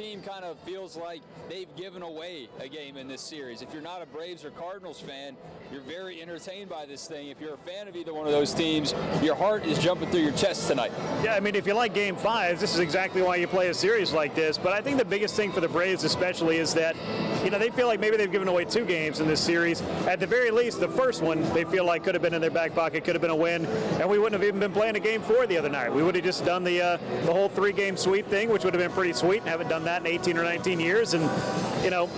Team kind of feels like they've given away a game in this series. If you're not a Braves or Cardinals fan, you're very entertained by this thing. If you're a fan of either one of those teams, your heart is jumping through your chest tonight. Yeah, I mean, if you like Game 5, this is exactly why you play a series like this. But I think the biggest thing for the Braves especially is that, they feel like maybe they've given away 2 games in this series. At the very least, the first one they feel like could have been in their back pocket, could have been a win, and we wouldn't have even been playing a Game 4 the other night. We would have just done the whole 3-game sweep thing, which would have been pretty sweet, and haven't done that in 18 or 19 years. And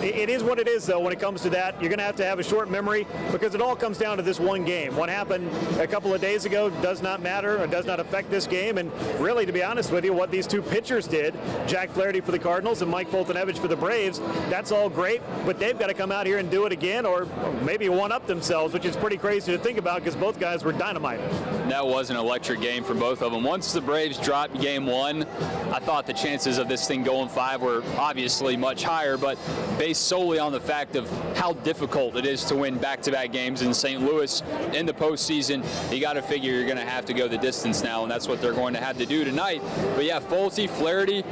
it is what it is, though. When it comes to that, you're going to have a short memory, because it all comes down to this one game. What happened a couple of days ago does not matter, or does not affect this game. And really, to be honest with you, what these 2 pitchers did, Jack Flaherty for the Cardinals and Mike Foltynewicz for the Braves, that's all great, but they've got to come out here and do it again, or maybe one-up themselves, which is pretty crazy to think about, because both guys were dynamite. That was an electric game for both of them. Once the Braves dropped Game 1, I thought the chances of this thing going 5 were obviously much higher, but based solely on the fact of how difficult it is to win back-to-back games in St. Louis in the postseason, you got to figure you're going to have to go the distance now, and that's what they're going to have to do tonight. But yeah, Folty, Flaherty,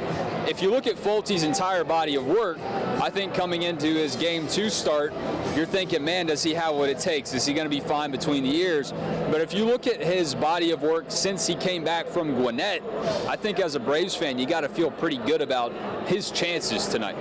if you look at Folty's entire body of work, I think coming into his Game 2 start, you're thinking, man, does he have what it takes? Is he going to be fine between the ears? But if you look at his body of work since he came back from Gwinnett, I think as a Braves fan, you got to feel pretty good about his chances tonight.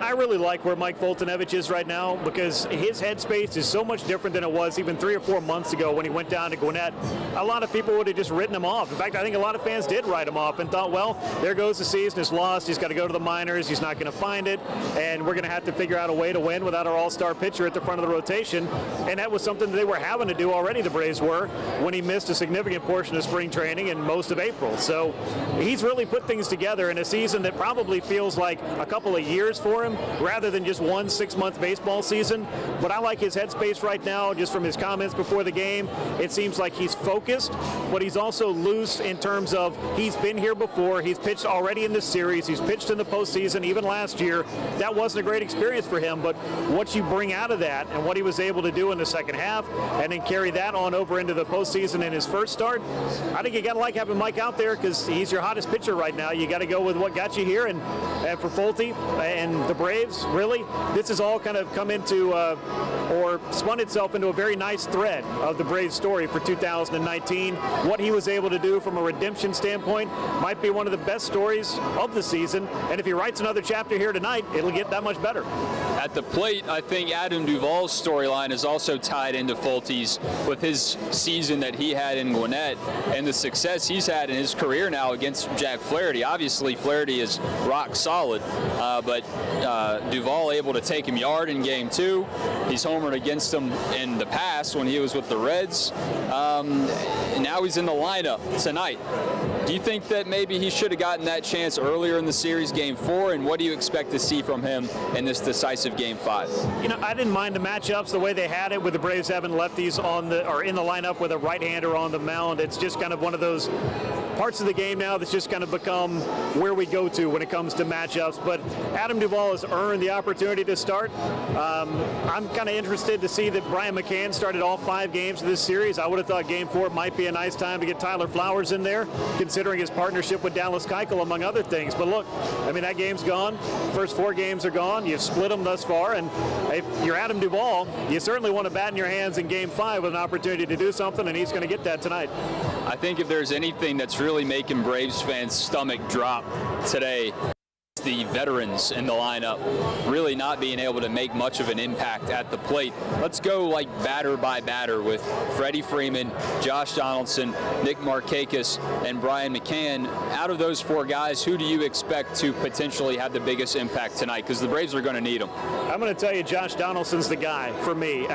I really like where Mike Foltynewicz is right now, because his headspace is so much different than it was even 3 or 4 months ago when he went down to Gwinnett. A lot of people would have just written him off. In fact, I think a lot of fans did write him off and thought, well, there goes the season, it's lost, he's got to go to the minors, he's not going to find it, and we're going to have to figure out a way to win without our all-star pitcher at the front of the rotation. And that was something that they were having to do already, the Braves were, when he missed a significant portion of spring training and most of April. So he's really put things together in a season that probably feels like a couple of years for him, rather than just one 6-month baseball season. But I like his headspace right now, just from his comments before the game. It seems like he's focused, but he's also loose in terms of he's been here before. He's pitched already in this series. He's pitched in the postseason, even last year. That wasn't a great experience for him, but what you bring out of that and what he was able to do in the second half, and then carry that on over into the postseason in his first start, I think you got to like having Mike out there, because he's your hottest pitcher right now. You got to go with what got you here, and for Folty and the Braves, really, this has all kind of come into or spun itself into a very nice thread of the Braves story for 2019. What he was able to do from a redemption standpoint might be one of the best stories of the season, and if he writes another chapter here tonight, it'll get that much better. At the plate, I think Adam Duvall's storyline is also tied into Folty's, with his season that he had in Gwinnett and the success he's had in his career now against Jack Flaherty. Obviously, Flaherty is rock solid, but Duvall able to take him yard in Game 2. He's homered against him in the past when he was with the Reds. And now he's in the lineup tonight. Do you think that maybe he should have gotten that chance earlier in the series, Game 4, and what do you expect to see from him in this decisive Game 5? I didn't mind the matchups the way they had it, with the Braves having lefties in the lineup with a right-hander on the mound. It's just kind of one of those parts of the game now that's just kind of become where we go to when it comes to matchups. But Adam Duvall has earned the opportunity to start. I'm kind of interested to see that Brian McCann started all 5 games of this series. I would have thought Game 4 might be a nice time to get Tyler Flowers in there, considering his partnership with Dallas Keuchel, among other things. But look, that game's gone. First 4 games are gone. You've split them thus far, and if you're Adam Duvall, you certainly want to bat in your hands in Game 5 with an opportunity to do something, and he's going to get that tonight. I think if there's anything that's really making Braves fans' stomach drop today, the veterans in the lineup really not being able to make much of an impact at the plate. Let's go like batter by batter with Freddie Freeman, Josh Donaldson, Nick Markakis, and Brian McCann. Out of those 4 guys, who do you expect to potentially have the biggest impact tonight? Because the Braves are going to need them. I'm going to tell you, Josh Donaldson's the guy for me.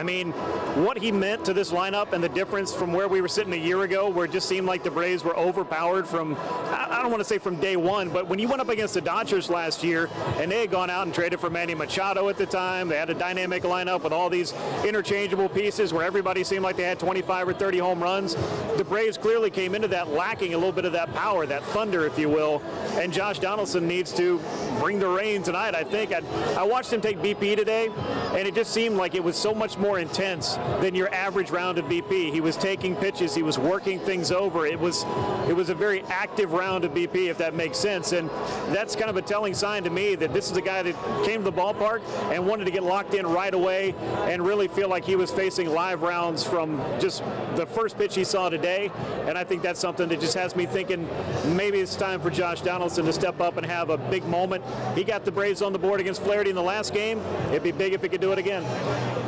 What he meant to this lineup, and the difference from where we were sitting a year ago, where it just seemed like the Braves were overpowered from, I don't want to say from day one, but when you went up against the Dodgers last year, and they had gone out and traded for Manny Machado at the time. They had a dynamic lineup with all these interchangeable pieces where everybody seemed like they had 25 or 30 home runs. The Braves clearly came into that lacking a little bit of that power, that thunder, if you will, and Josh Donaldson needs to bring the rain tonight, I think. I watched him take BP today, and it just seemed like it was so much more intense than your average round of BP. He was taking pitches, he was working things over. It was a very active round of BP, if that makes sense, and that's kind of a telling telling sign to me that this is a guy that came to the ballpark and wanted to get locked in right away and really feel like he was facing live rounds from just the first pitch he saw today. And I think that's something that just has me thinking maybe it's time for Josh Donaldson to step up and have a big moment. He got the Braves on the board against Flaherty in the last game. It'd be big if he could do it again.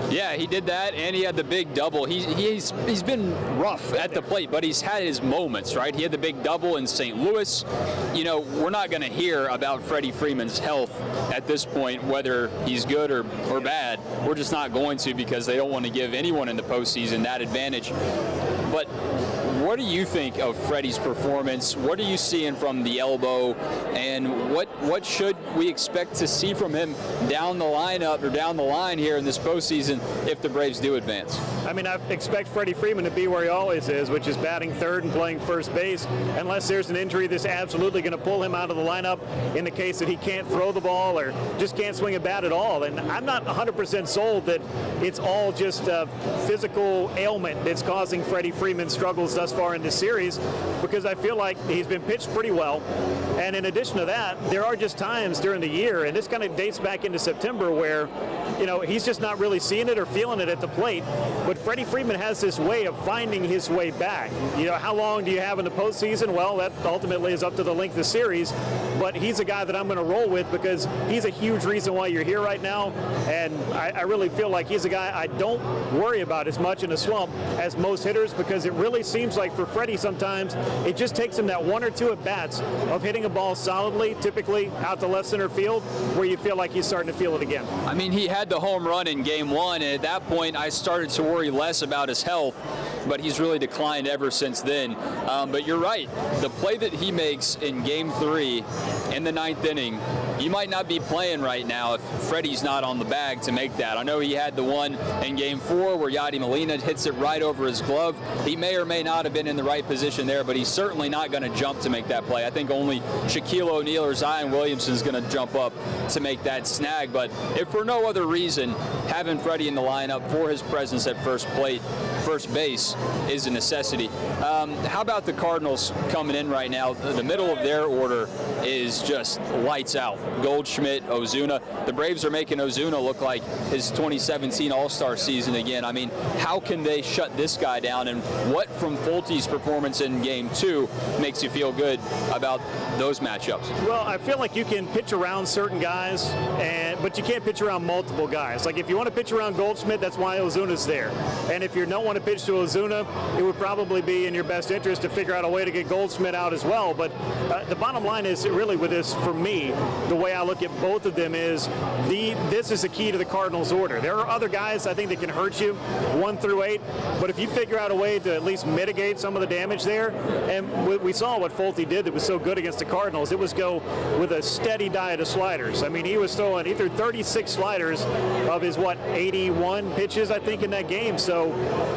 Yeah, he did that, and he had the big double. He's been rough at the plate, but he's had his moments, right? He had the big double in St. Louis. You know, we're not going to hear about Freddie Freeman's health at this point, whether he's good or bad. We're just not going to, because they don't want to give anyone in the postseason that advantage. But what do you think of Freddie's performance? What are you seeing from the elbow, and what should we expect to see from him down the lineup or down the line here in this postseason if the Braves do advance? I mean, I expect Freddie Freeman to be where he always is, which is batting third and playing first base, unless there's an injury that's absolutely going to pull him out of the lineup in the case that he can't throw the ball or just can't swing a bat at all. And I'm not 100% sold that it's all just a physical ailment that's causing Freddie Freeman's struggles thus far in this series, because I feel like he's been pitched pretty well. And in addition to that, there are just times during the year, and this kind of dates back into September, where, you know, he's just not really seeing it or feeling it at the plate. But Freddie Freeman has this way of finding his way back. You know, how long do you have in the postseason? Well, that ultimately is up to the length of the series. But he's a guy that I'm going to roll with, because he's a huge reason why you're here right now. And I really feel like he's a guy I don't worry about as much in a slump as most hitters, because it really seems like for Freddie sometimes it just takes him that one or two at-bats of hitting a ball solidly, typically out to left center field, where you feel like he's starting to feel it again. I mean, he had the home run in Game 1, and at that point I started to worry less about his health, but he's really declined ever since then. But you're right, the play that he makes in Game 3 in the 9th inning, you might not be playing right now if Freddie's not on the bag to make that. I know he had the one in Game 4 where Yadi Molina hits it right over his glove. He may or may not have been in the right position there, but he's certainly not going to jump to make that play. I think only Shaquille O'Neal or Zion Williamson is going to jump up to make that snag. But if for no other reason, having Freddie in the lineup for his presence at first base is a necessity. How about the Cardinals coming in right now? The middle of their order is just lights out. Goldschmidt, Ozuna. The Braves are making Ozuna look like his 2017 All-Star season again. I mean, how can they shut this guy down? And what from Fulte's performance in Game 2 makes you feel good about those matchups? Well, I feel like you can pitch around certain guys, but you can't pitch around multiple guys. Like if you want to pitch around Goldschmidt, that's why Ozuna's there. And if you don't want to pitch to Ozuna, it would probably be in your best interest to figure out a way to get Goldschmidt out as well. But the bottom line is really with this, for me, the way I look at both of them is this is the key to the Cardinals' order. There are other guys I think that can hurt you 1 through 8, but if you figure out a way to at least mitigate some of the damage there, and we saw what Fulte did that was so good against the Cardinals, it was go with a steady diet of sliders. I mean, he threw 36 sliders of his 81 pitches, I think, in that game. So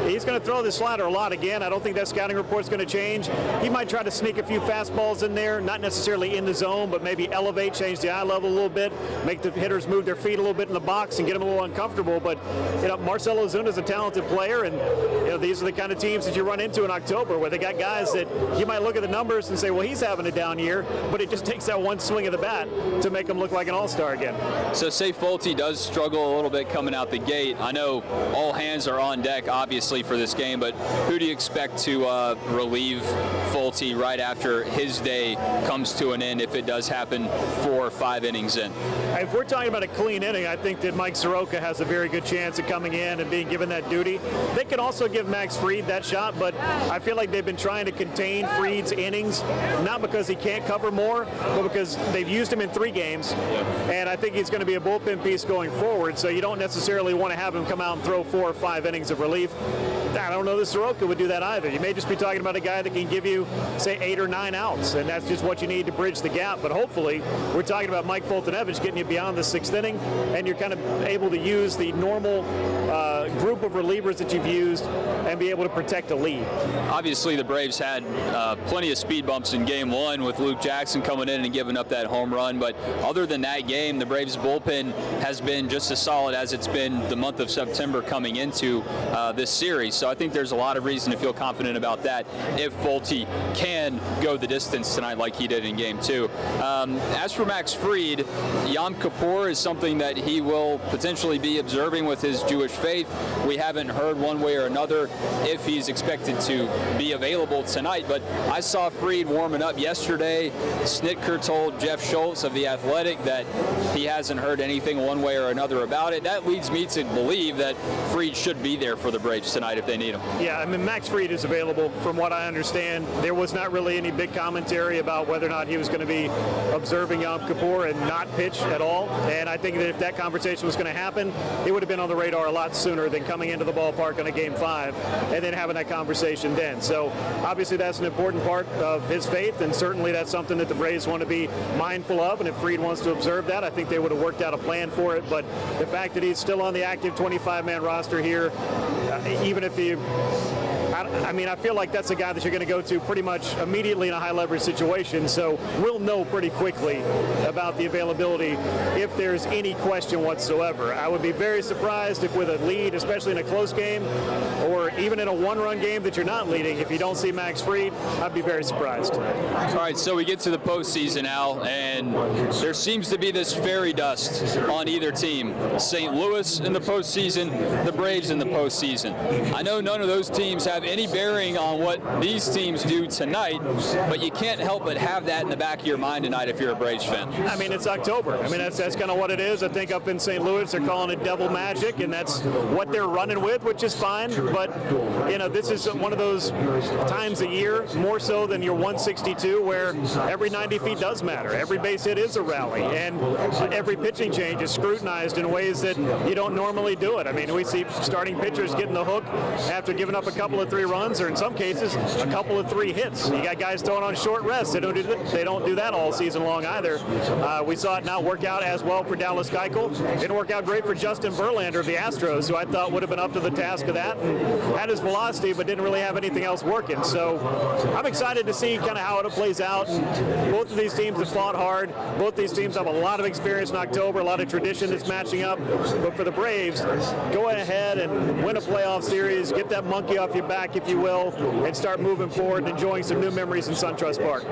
he's going to throw the slider a lot again. I don't think that scouting report's going to change. He might try to sneak a few fastballs in there, not necessarily in the zone, but maybe elevate, change the eye level a little bit, make the hitters move their feet a little bit in the box and get them a little uncomfortable. But you know, Marcell Ozuna is a talented player, and you know, these are the kind of teams that you run into in October, where they got guys that you might look at the numbers and say, well, he's having a down year, but it just takes that one swing of the bat to make him look like an all-star again. So say Fulte does struggle a little bit coming out the gate. I know all hands are on deck, obviously, for this game, but who do you expect to relieve Fulte right after his day comes to an end, if it does happen 4 or 5 innings in? If we're talking about a clean inning, I think that Mike Soroka has a very good chance of coming in and being given that duty. They can also give Max Fried that shot, but I feel like they've been trying to contain Fried's innings, not because he can't cover more, but because they've used him in 3 games, and I think he's going to be a bullpen piece going forward, so you don't necessarily want to have him come out and throw 4 or 5 innings of relief. I don't know that Soroka would do that either. You may just be talking about a guy that can give you, say, 8 or 9 outs, and that's just what you need to bridge the gap. But hopefully, we're talking about Mike Fulton-Evans getting you beyond the 6th inning, and you're kind of able to use the normal group of relievers that you've used and be able to protect a lead. Obviously, the Braves had plenty of speed bumps in Game 1 with Luke Jackson coming in and giving up that home run, but other than that game, the Braves bullpen has been just as solid as it's been the month of September coming into this series. So So I think there's a lot of reason to feel confident about that if Fulte can go the distance tonight like he did in Game 2. As for Max Fried, Yom Kippur is something that he will potentially be observing with his Jewish faith. We haven't heard one way or another if he's expected to be available tonight, but I saw Fried warming up yesterday. Snitker told Jeff Schultz of The Athletic that he hasn't heard anything one way or another about it. That leads me to believe that Fried should be there for the Braves tonight if they need him. Yeah, I mean, Max Fried is available from what I understand. There was not really any big commentary about whether or not he was going to be observing Yom Kippur and not pitch at all. And I think that if that conversation was going to happen, it would have been on the radar a lot sooner than coming into the ballpark on a Game 5 and then having that conversation then. So obviously that's an important part of his faith, and certainly that's something that the Braves want to be mindful of. And if Fried wants to observe that, I think they would have worked out a plan for it. But the fact that he's still on the active 25-man roster here, even if he, I mean, I feel like that's a guy that you're going to go to pretty much immediately in a high-leverage situation, so we'll know pretty quickly about the availability if there's any question whatsoever. I would be very surprised if with a lead, especially in a close game, or even in a one-run game that you're not leading, if you don't see Max Fried, I'd be very surprised. All right, so we get to the postseason, Al, and there seems to be this fairy dust on either team. St. Louis in the postseason, the Braves in the postseason. I know none of those teams have any bearing on what these teams do tonight, but you can't help but have that in the back of your mind tonight if you're a Braves fan. I mean, it's October. I mean, that's kind of what it is. I think up in St. Louis, they're calling it devil magic, and that's what they're running with, which is fine. But, you know, this is one of those times a year, more so than your 162, where every 90 feet does matter. Every base hit is a rally, and every pitching change is scrutinized in ways that you don't normally do it. I mean, we see starting pitchers getting the hook after giving up a couple of 3 runs, or in some cases, a couple of 3 hits. You got guys throwing on short rest. They don't do that all season long either. We saw it not work out as well for Dallas Keuchel. Didn't work out great for Justin Verlander of the Astros, who I thought would have been up to the task of that and had his velocity, but didn't really have anything else working. So I'm excited to see kind of how it plays out. And both of these teams have fought hard. Both these teams have a lot of experience in October, a lot of tradition that's matching up. But for the Braves, go ahead and win a playoff series, get that monkey off your back, if you will, and start moving forward and enjoying some new memories in Suntrust Park.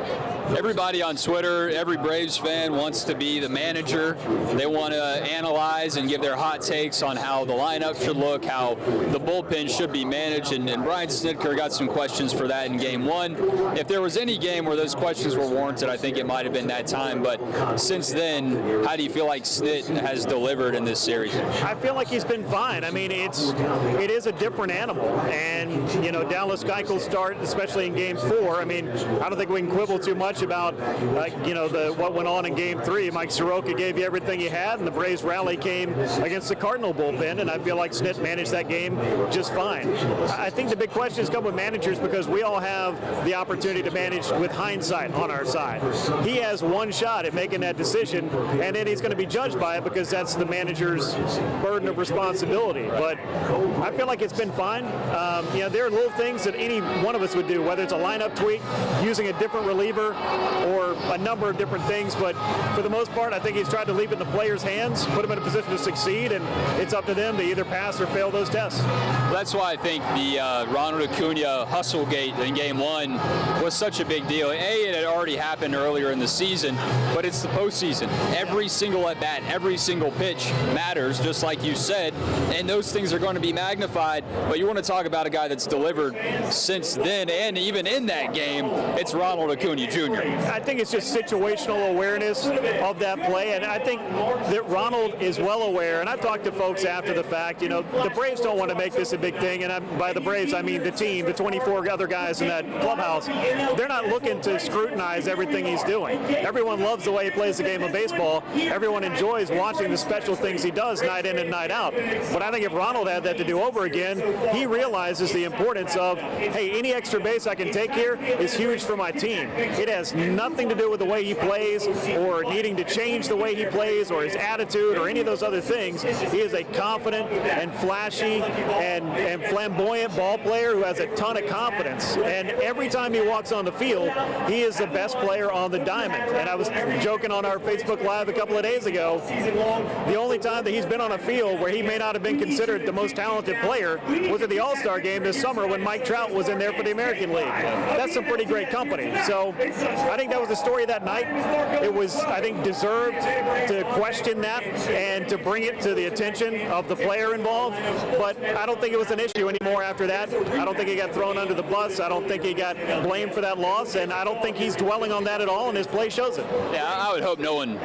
Everybody on Twitter, every Braves fan wants to be the manager. They want to analyze and give their hot takes on how the lineup should look, how the bullpen should be managed, and Brian Snitker got some questions for that in Game 1. If there was any game where those questions were warranted, I think it might have been that time. But since then, how do you feel like Snit has delivered in this series? I feel like he's been fine. I mean, it is a different animal, and you know, Dallas Keuchel's start, especially in Game 4. I mean, I don't think we can quibble too much about you know, what went on in Game 3. Mike Soroka gave you everything he had, and the Braves rally came against the Cardinal bullpen, and I feel like Snit managed that game just fine. I think the big questions come with managers because we all have the opportunity to manage with hindsight on our side. He has one shot at making that decision, and then he's going to be judged by it because that's the manager's burden of responsibility. But I feel like it's been fine. You know, there are little things that any one of us would do, whether it's a lineup tweak, using a different reliever, or a number of different things. But for the most part, I think he's tried to leave it in the players' hands, put them in a position to succeed, and it's up to them to either pass or fail those tests. Well, that's why I think the Ronald Acuna hustlegate in Game 1 was such a big deal. It had already happened earlier in the season, but it's the postseason. Every single at-bat, every single pitch matters, just like you said, and those things are going to be magnified. But you want to talk about a guy that's delivered since then, and even in that game, it's Ronald Acuna Jr. I think it's just situational awareness of that play, and I think that Ronald is well aware, and I've talked to folks after the fact, you know, the Braves don't want to make this a big thing, and by the Braves, I mean the team, the 24 other guys in that clubhouse. They're not looking to scrutinize everything he's doing. Everyone loves the way he plays the game of baseball. Everyone enjoys watching the special things he does night in and night out. But I think if Ronald had that to do over again, he realizes the importance importance of, hey, any extra base I can take here is huge for my team. It has nothing to do with the way he plays or needing to change the way he plays or his attitude or any of those other things. He is a confident and flashy and flamboyant ball player who has a ton of confidence. And every time he walks on the field, he is the best player on the diamond. And I was joking on our Facebook Live a couple of days ago, the only time that he's been on a field where he may not have been considered the most talented player was at the All-Star game this summer when Mike Trout was in there for the American League. That's some pretty great company. So I think that was the story that night. It was, I think, deserved to question that and to bring it to the attention of the player involved. But I don't think it was an issue anymore after that. I don't think he got thrown under the bus. I don't think he got blamed for that loss. And I don't think he's dwelling on that at all, and his play shows it. Yeah, I would hope no one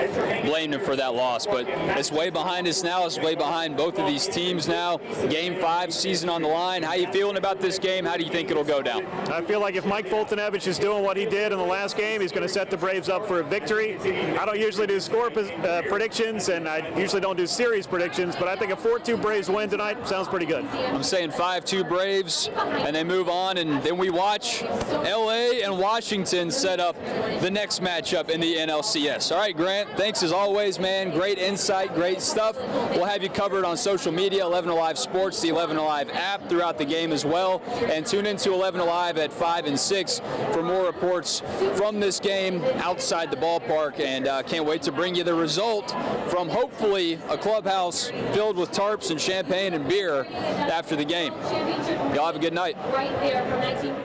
blamed him for that loss, but it's way behind us now. It's way behind both of these teams now. Game 5, season on the line. How you feeling about this game? How do you think it'll go down? I feel like if Mike Fultonevich is doing what he did in the last game, he's going to set the Braves up for a victory. I don't usually do score predictions, and I usually don't do series predictions, but I think a 4-2 Braves win tonight sounds pretty good. I'm saying 5-2 Braves, and they move on, and then we watch L.A. and Washington set up the next matchup in the NLCS. All right, Grant, thanks as always, man. Great insight, great stuff. We'll have you covered on social media, 11 Alive Sports, the 11 Alive app throughout the game as well, and tune into 11 Alive at 5 and 6 for more reports from this game outside the ballpark, and can't wait to bring you the result from hopefully a clubhouse filled with tarps and champagne and beer after the game. Y'all have a good night. Right there from 19